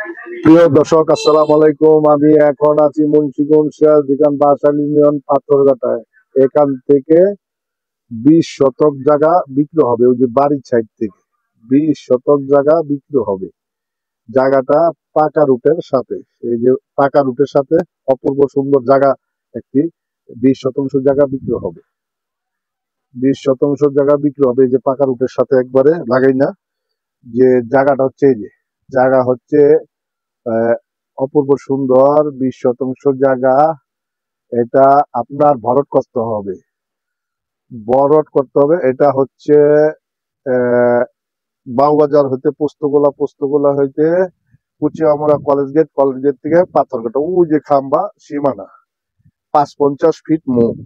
প্রিয় দর্শক, আসসালামু আলাইকুম। আমি এখন আছি মুন্সিগঞ্জ সিরাজদিখান বাসাইল ইউনিয়ন পাথরঘাটায়। এখান থেকে 20 শতক জায়গা বিক্রি হবে, ওই যে বাড়ির সাইড থেকে 20 শতক জায়গা বিক্রি হবে। জায়গাটা পাকা রুটের সাথে, এই যে পাকা রুটের সাথে অপূর্ব সুন্দর জায়গা একটি। 20 শতাংশ জায়গা বিক্রি হবে, 20 শতাংশ জায়গা বিক্রি হবে, এই যে পাকা রুটের সাথে একবারে লাগাই না। যে জায়গাটা হচ্ছে, এই যে জায়গা হচ্ছে আহ, অপূর্ব সুন্দর 20 শতাংশ জায়গা। এটা আপনার ভরট করতে হবে, বরট করতে হবে। এটা হচ্ছে আহ বাউবাজার হইতে পোস্তগোলা, পোস্তগোলা হইতে কুচিয়ামরা কলেজ গেট, কলেজ গেট থেকে পাথরঘাটা, ওই যে খাম্বা সীমানা। 550 ফিট মুখ,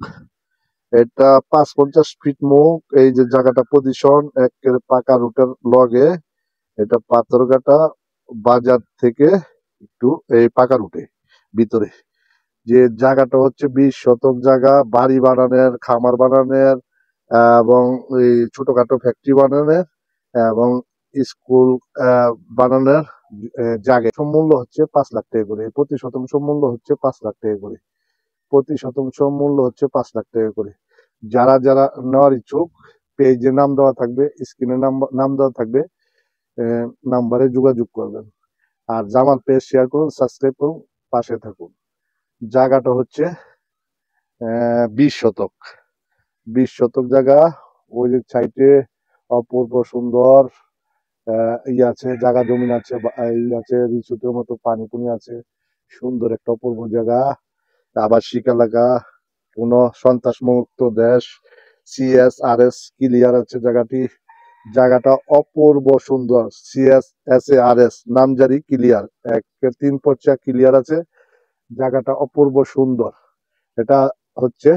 এটা 550 ফিট মুখ। এই যে জায়গাটা পজিশন একেবারে পাকা রুটের লগে। এটা পাথরঘাটা বাজার থেকে একটু এই পাকা রুটে ভিতরে। যে জায়গাটা হচ্ছে 20 শতক জায়গা, বাড়ি বানানোর, খামার বানানোর, এবং এই ছোটখাটো ফ্যাক্টরি বানানোর এবং স্কুল বানানোর জায়গা। মূল্য হচ্ছে 5 লাখ টাকা করে, প্রতি শতাংশ মূল্য হচ্ছে 5 লাখ টাকা করে, প্রতি শতাংশ মূল্য হচ্ছে 5 লাখ টাকা করে। যারা যারা নেওয়ার ইচ্ছুক, পেজে নাম দেওয়া থাকবে, স্ক্রিনে নাম দেওয়া থাকবে, নাম্বারে যোগাযোগ করবেন। আর জামাল পেজ শেয়ার করুন, সাবস্ক্রাইব করুন, পাশে থাকুন। জায়গাটা হচ্ছে 20 শতক, 20 শতক জায়গা। ওই যে সাইডে অপূর্ব সুন্দর আছে, জায়গা জমিন আছে, আছে রিসোর্টের মতো, পানি পুনি আছে, সুন্দর একটা অপূর্ব জায়গা। আবাসিক এলাকা, কোন সন্ত্রাস মুক্ত দেশ, CSRS ক্লিয়ার আছে জায়গাটি। জায়গাটা অপূর্ব সুন্দর, CSSARS নামজারি ক্লিয়ার, 3 পর্যায়ে ক্লিয়ার আছে। জায়গাটা অপূর্ব সুন্দর। এটা হচ্ছে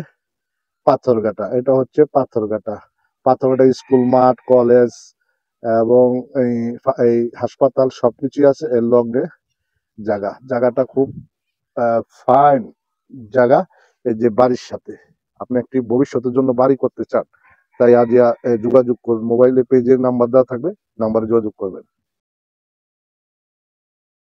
পাথরঘাটা, এটা হচ্ছে পাথরঘাটা। পাথরঘাটা স্কুল, মাঠ, কলেজ এবং এই হাসপাতাল সবকিছু আছে এর লগে। জায়গাটা খুব ফাইন জায়গা। এই যে বাড়ির সাথে আপনি একটি ভবিষ্যতের জন্য বাড়ি করতে চান, তাই আজ যোগাযোগ করুন। মোবাইলে পেজের নাম্বার দেওয়া থাকবে, নাম্বারে যোগাযোগ করবেন।